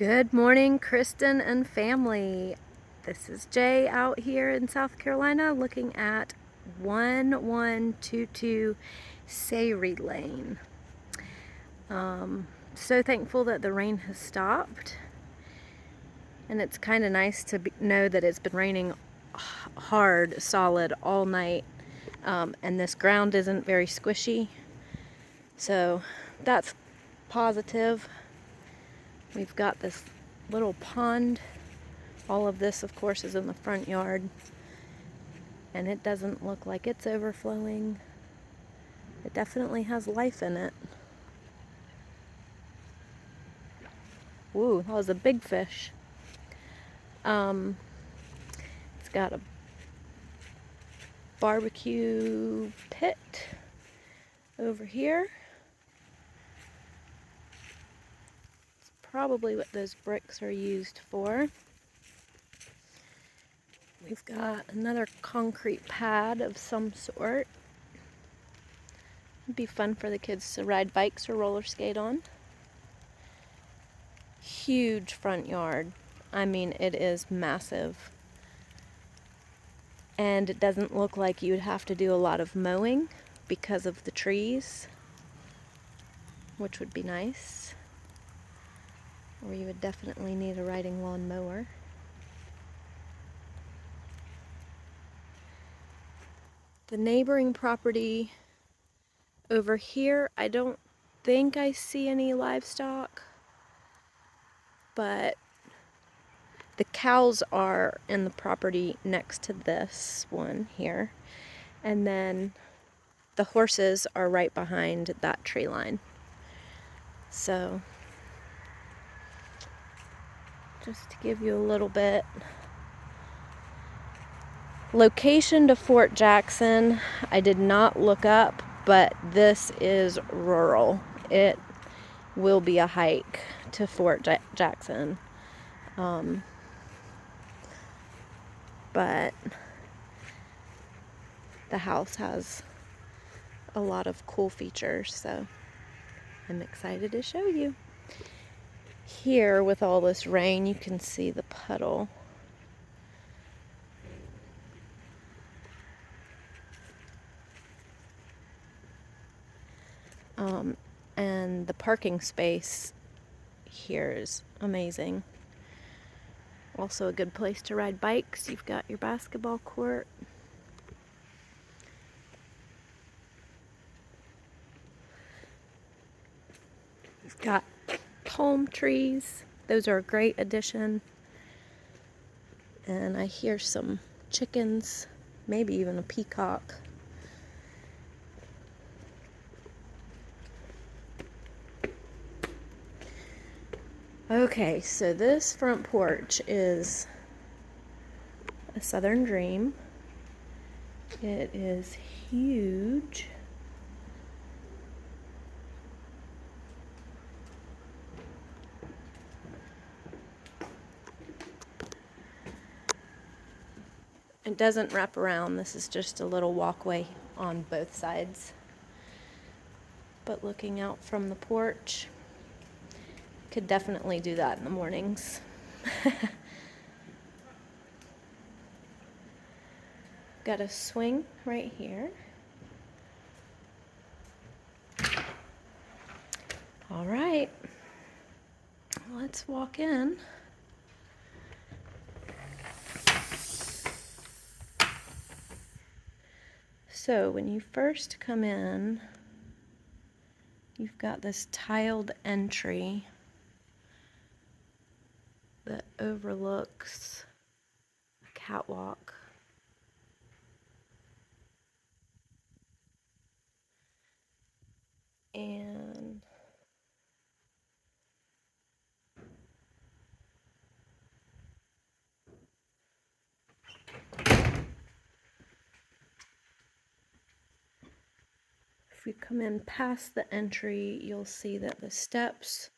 Good morning, Kristen and family. This is Jay out here in South Carolina looking at 1122 Sayre Lane. So thankful that the rain has stopped, and it's kind of nice to know that it's been raining hard, solid all night, and this ground isn't very squishy, so that's positive. We've got this little pond. All of this, of course, is in the front yard, and it doesn't look like it's overflowing. It definitely has life in it. Woo, that was a big fish. It's got a barbecue pit over here. It's probably what those bricks are used for. We've got another concrete pad of some sort. It'd be fun for the kids to ride bikes or roller skate on. Huge front yard. I mean, it is massive. And it doesn't look like you would have to do a lot of mowing because of the trees, which would be nice. Or you would definitely need a riding lawn mower. The neighboring property over here, I don't think I see any livestock, but the cows are in the property next to this one here. And then the horses are right behind that tree line. So, just to give you a little bit. Location to Fort Jackson, I did not look up, but this is rural. It will be a hike to Fort Jackson. But the house has a lot of cool features, so I'm excited to show you. Here, with all this rain, you can see the puddle. And the parking space here is amazing. Also a good place to ride bikes. You've got your basketball court. You've got palm trees. Those are a great addition. And I hear some chickens, maybe even a peacock. Okay, so this front porch is a Southern Dream. It is huge. It doesn't wrap around. This is just a little walkway on both sides. But looking out from the porch, could definitely do that in the mornings. Got a swing right here. All right, let's walk in. So when you first come in, you've got this tiled entry that overlooks a catwalk. And if we come in past the entry, you'll see that the steps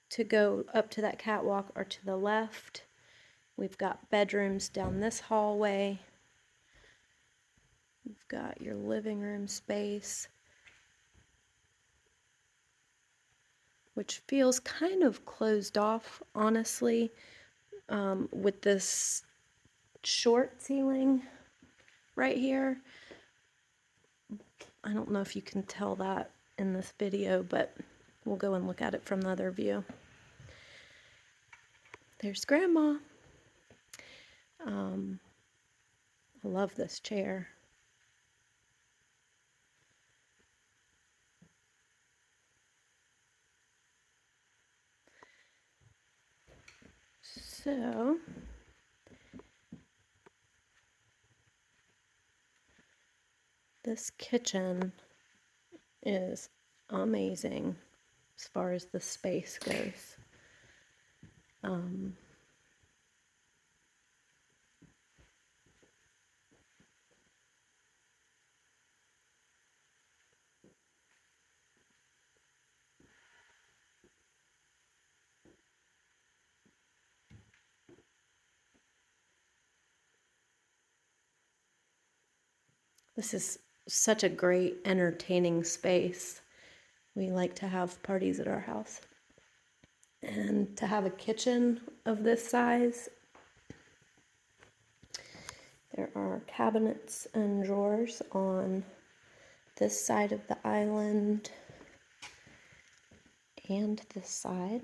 to go up to that catwalk are to the left. We've got bedrooms down this hallway. You've got your living room space. which feels kind of closed off, honestly, with this short ceiling right here. I don't know if you can tell that in this video, but we'll go and look at it from the other view. There's Grandma. I love this chair. So, this kitchen is amazing as far as the space goes. This is such a great entertaining space. We like to have parties at our house. And to have a kitchen of this size, there are cabinets and drawers on this side of the island and this side.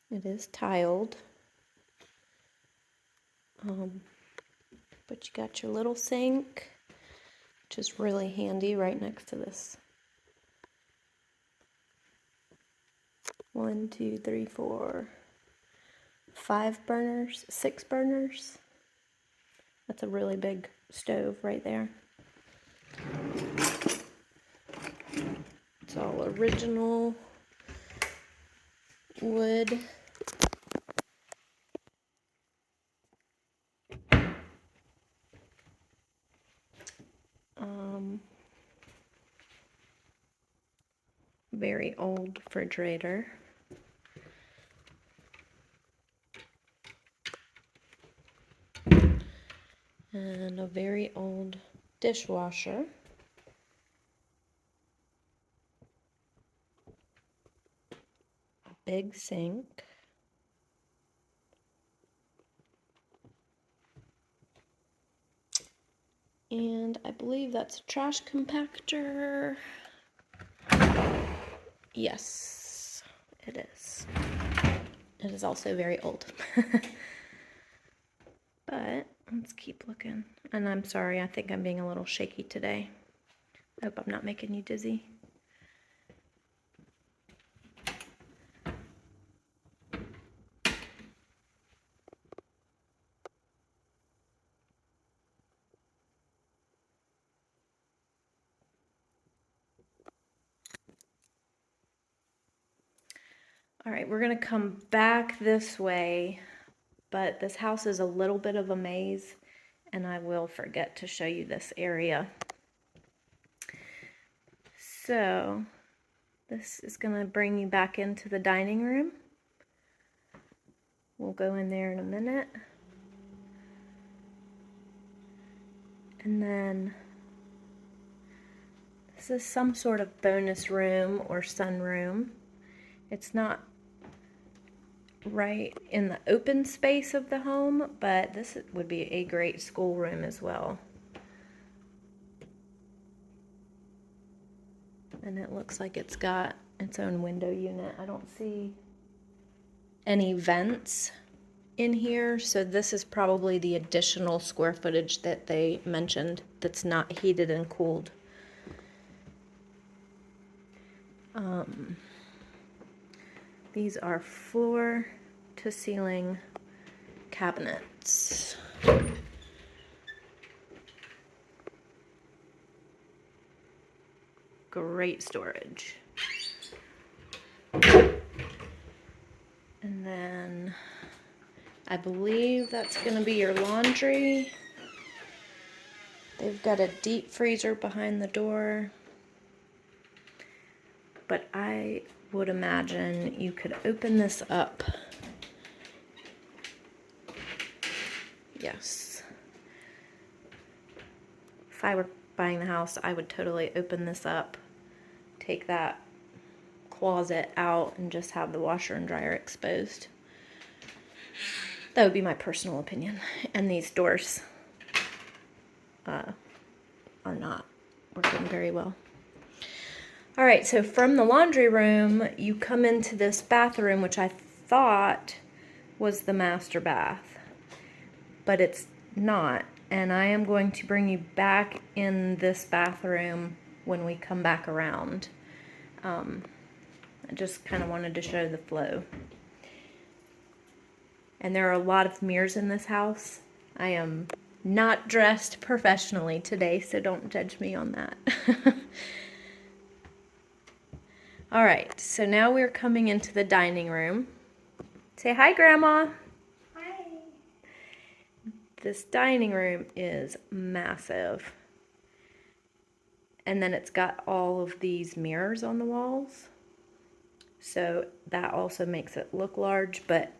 It is tiled. But you got your little sink, which is really handy right next to this. 1, 2, 3, 4, 5 burners, 6 burners. That's a really big stove right there. It's all original wood. Very old refrigerator. And a very old dishwasher. A big sink. And I believe that's a trash compactor. Yes, it is. It is also very old. But let's keep looking. And I'm sorry, I think I'm being a little shaky today. I hope I'm not making you dizzy. All right, we're gonna come back this way, but this house is a little bit of a maze, and I will forget to show you this area. So, this is gonna bring you back into the dining room. We'll go in there in a minute. And then, this is some sort of bonus room or sunroom. It's not right in the open space of the home, but this would be a great schoolroom as well. And it looks like it's got its own window unit. I don't see any vents in here, so this is probably the additional square footage that they mentioned that's not heated and cooled. These are floor to ceiling cabinets. Great storage. And then I believe that's going to be your laundry. They've got a deep freezer behind the door. But I would imagine you could open this up. Yes. If I were buying the house, I would totally open this up, take that closet out and just have the washer and dryer exposed. That would be my personal opinion. And these doors are not working very well. All right, so from the laundry room, you come into this bathroom, which I thought was the master bath, but it's not. And I am going to bring you back in this bathroom when we come back around. I just kind of wanted to show the flow. And there are a lot of mirrors in this house. I am not dressed professionally today, so don't judge me on that. All right, so now we're coming into the dining room. Say hi, Grandma. Hi. This dining room is massive. And then it's got all of these mirrors on the walls. So that also makes it look large, but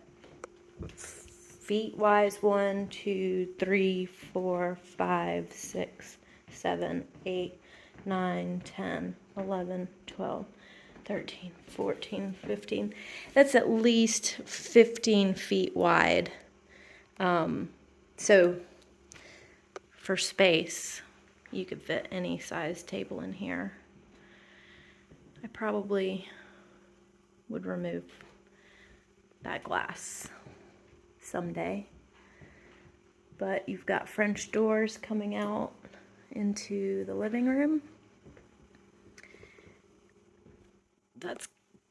feet-wise, 1, 2, 3, 4, 5, 6, 7, 8, 9, 10, 11, 12, 13, 14, 15. That's at least 15 feet wide. So for space, you could fit any size table in here. I probably would remove that glass someday. But you've got French doors coming out into the living room.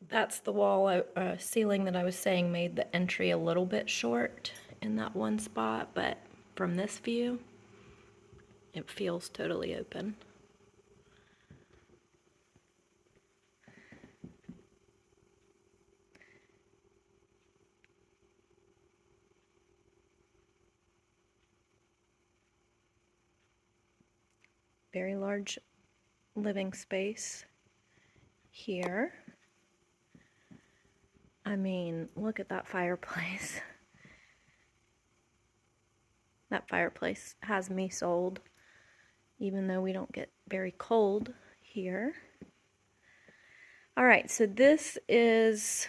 That's the wall ceiling that I was saying made the entry a little bit short in that one spot, but from this view, it feels totally open. Very large living space here. I mean, look at that fireplace. That fireplace has me sold, even though we don't get very cold here. All right, so this is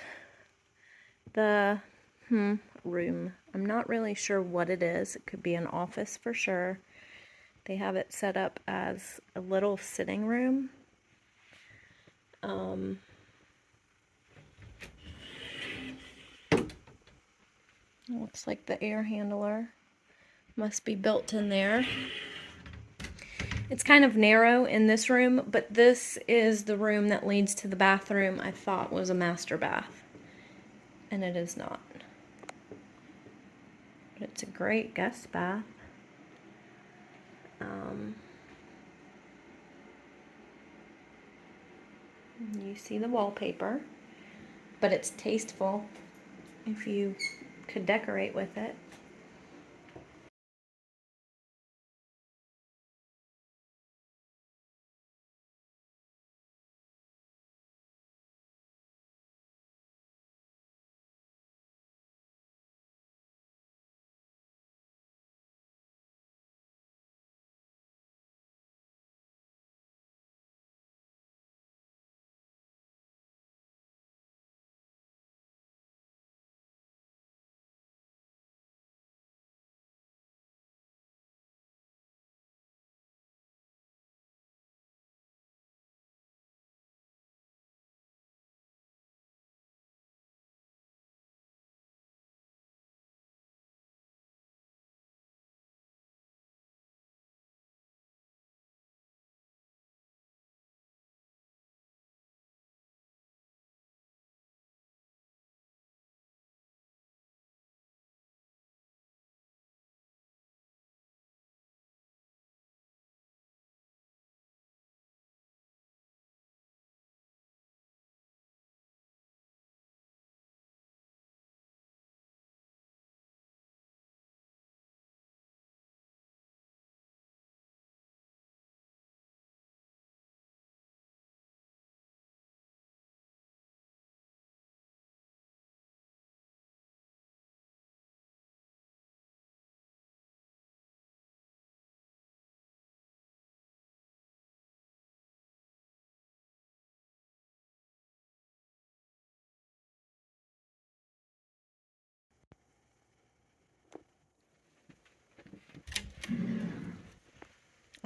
the room. I'm not really sure what it is. It could be an office for sure. They have it set up as a little sitting room. Looks like the air handler must be built in there. It's kind of narrow in this room, but this is the room that leads to the bathroom I thought was a master bath, and it is not. But it's a great guest bath. You see the wallpaper, but it's tasteful if you could decorate with it.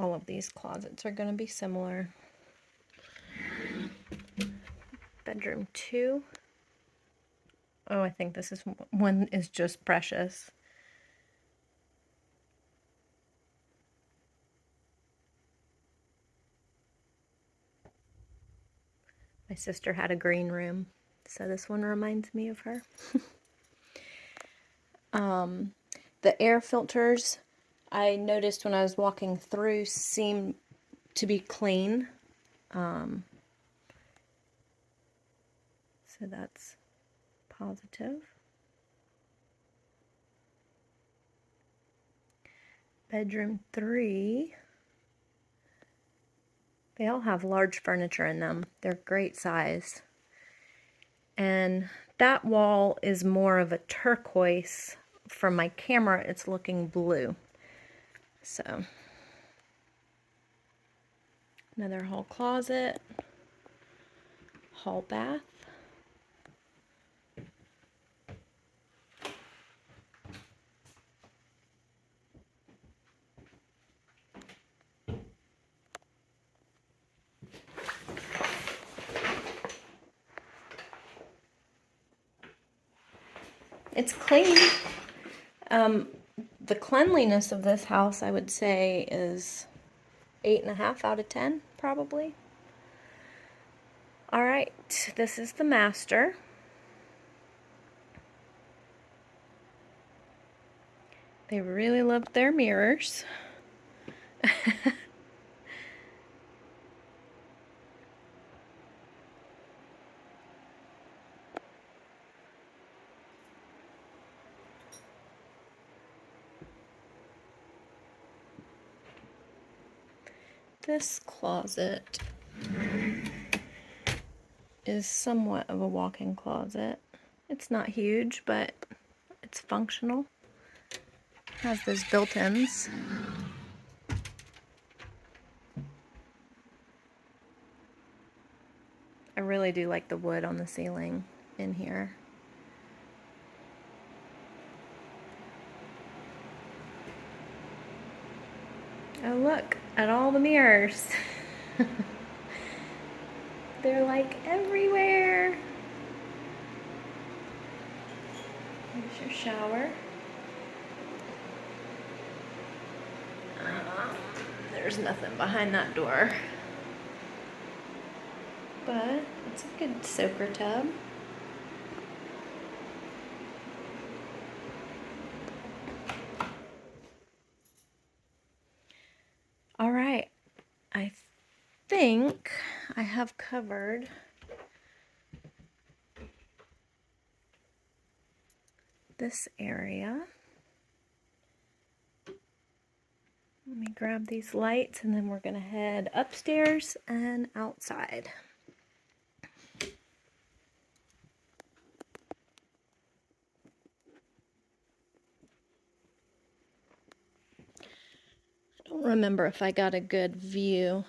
all of these closets are going to be similar. Bedroom 2. Oh, I think this is one is just precious. My sister had a green room, so this one reminds me of her. The air filters, I noticed when I was walking through, seem to be clean. So that's positive. Bedroom 3. They all have large furniture in them. They're great size. And that wall is more of a turquoise. From my camera, it's looking blue. So, another hall closet, hall bath. It's clean. The cleanliness of this house, I would say, is 8.5 out of 10, probably. All right, this is the master. They really loved their mirrors. This closet is somewhat of a walk-in closet. It's not huge, but it's functional. Has those built-ins. I really do like the wood on the ceiling in here. Oh, look at all the mirrors. They're like everywhere. Here's your shower. There's nothing behind that door. But it's a good soaker tub. All right, I think I have covered this area. Let me grab these lights and then we're going to head upstairs and outside. I don't remember if I got a good view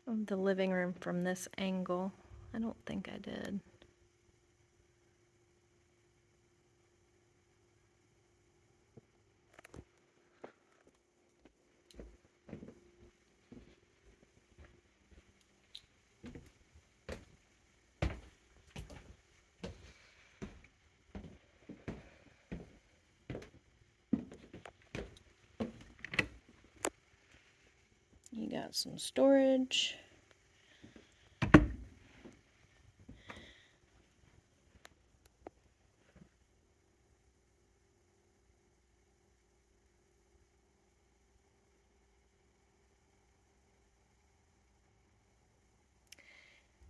of the living room from this angle. I don't think I did. You got some storage.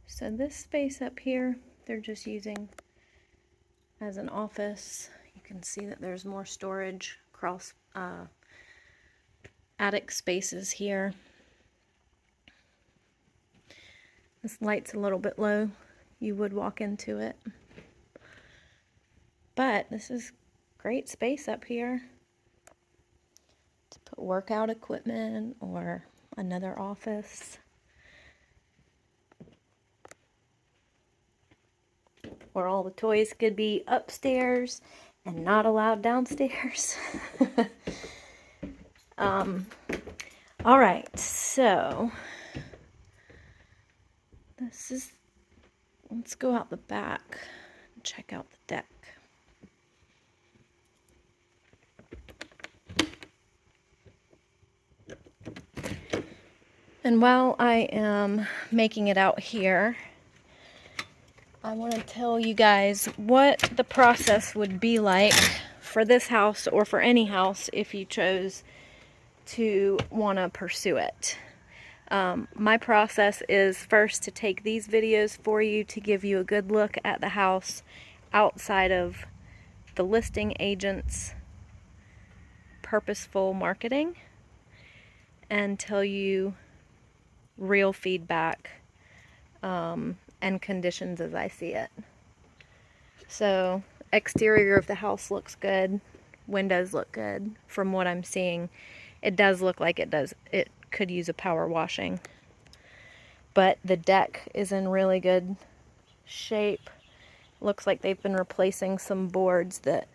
So this space up here, they're just using as an office. You can see that there's more storage across attic spaces here. This light's a little bit low. You would walk into it. But this is great space up here to put workout equipment or another office. Or all the toys could be upstairs and not allowed downstairs. All right, so let's go out the back and check out the deck. And while I am making it out here, I want to tell you guys what the process would be like for this house or for any house if you chose to want to pursue it. My process is first to take these videos for you to give you a good look at the house outside of the listing agent's purposeful marketing and tell you real feedback and conditions as I see it. So, exterior of the house looks good, windows look good. From what I'm seeing, it does look like it could use a power washing. But the deck is in really good shape. Looks like they've been replacing some boards that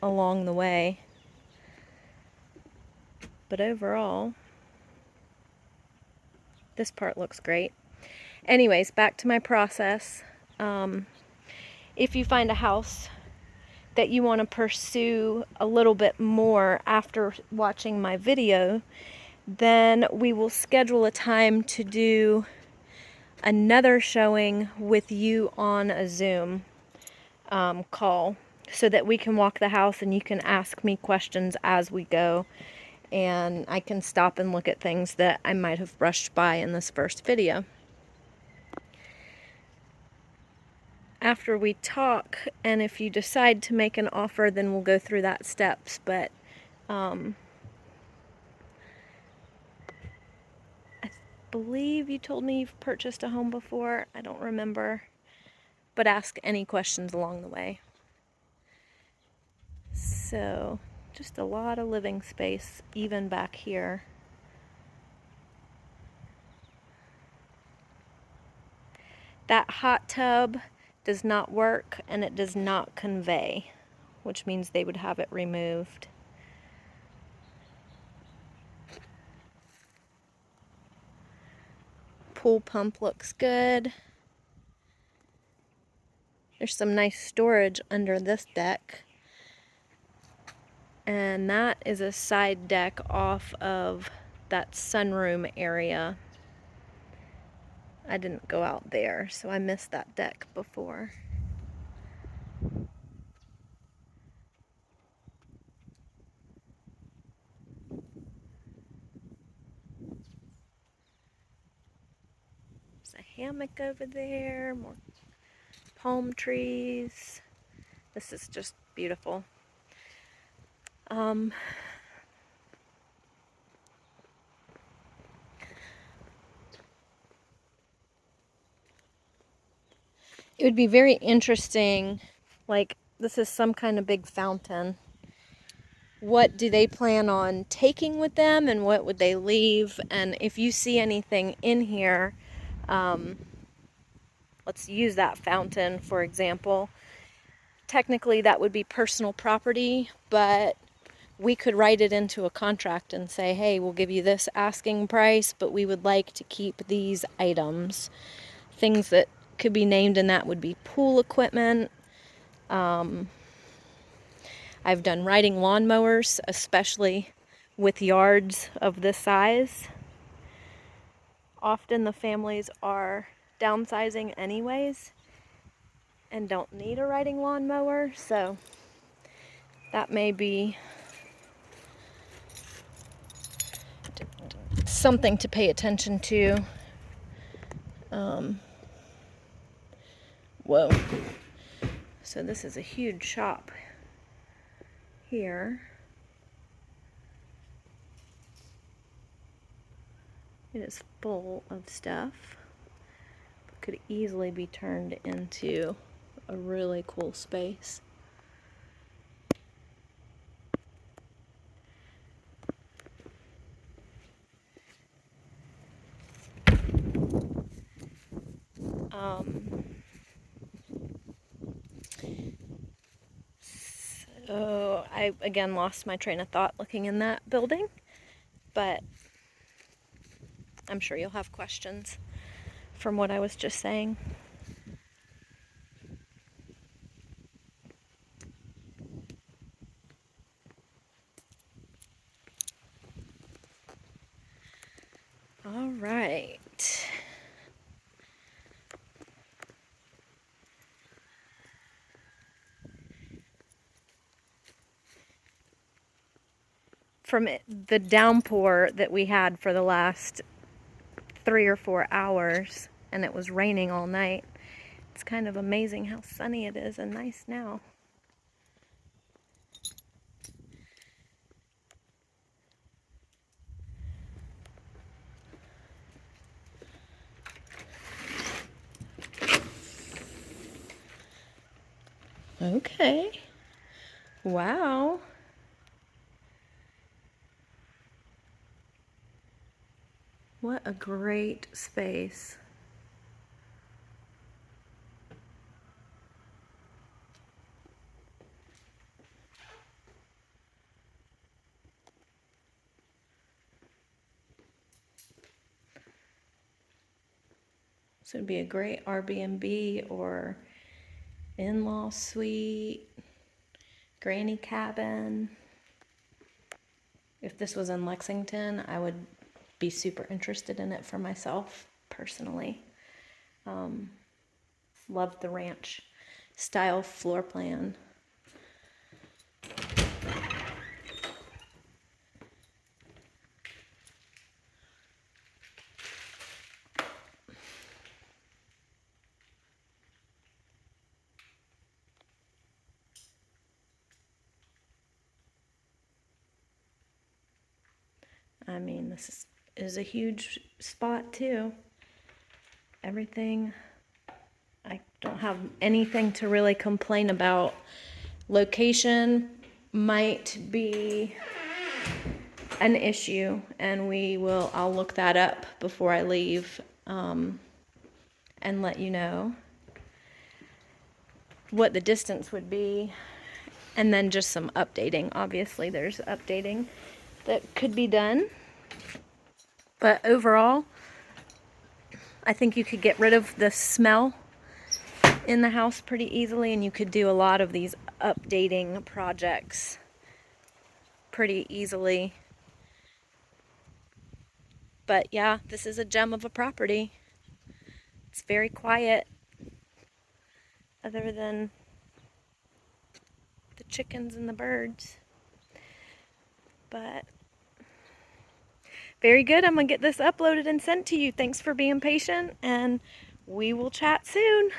along the way. But overall, this part looks great. Anyways, back to my process. If you find a house that you want to pursue a little bit more after watching my video, then we will schedule a time to do another showing with you on a Zoom call so that we can walk the house and you can ask me questions as we go, and I can stop and look at things that I might have brushed by in this first video. After we talk, and if you decide to make an offer, then we'll go through that steps. But I believe you told me you've purchased a home before. I don't remember. But ask any questions along the way. So, just a lot of living space, even back here. That hot tub does not work, and it does not convey, which means they would have it removed. Pool pump looks good. There's some nice storage under this deck. And that is a side deck off of that sunroom area. I didn't go out there, so I missed that deck before. There's a hammock over there, more palm trees. This is just beautiful. It would be very interesting, like this is some kind of big fountain. What do they plan on taking with them, and what would they leave? And if you see anything in here, let's use that fountain for example. Technically that would be personal property, but we could write it into a contract and say, hey, we'll give you this asking price, but we would like to keep these items. Things that could be named in that would be pool equipment. I've done riding lawnmowers, especially with yards of this size. Often the families are downsizing anyways and don't need a riding lawnmower, so that may be something to pay attention to. Whoa. So this is a huge shop here. It is full of stuff. It could easily be turned into a really cool space. So I again lost my train of thought looking in that building, but I'm sure you'll have questions from what I was just saying. All right. From the downpour that we had for the last 3 or 4 hours, and it was raining all night, it's kind of amazing how sunny it is and nice now. Okay. Wow. What a great space. So it'd be a great Airbnb or in-law suite, granny cabin. If this was in Lexington, I would be super interested in it for myself personally. Love the ranch style floor plan. I mean, this is a huge spot too. Everything, I don't have anything to really complain about. Location might be an issue, and I'll look that up before I leave, and let you know what the distance would be, and then just some updating. Obviously, there's updating that could be done, but overall, I think you could get rid of the smell in the house pretty easily, and you could do a lot of these updating projects pretty easily. But yeah, this is a gem of a property. It's very quiet, other than the chickens and the birds. But very good. I'm gonna get this uploaded and sent to you. Thanks for being patient, and we will chat soon.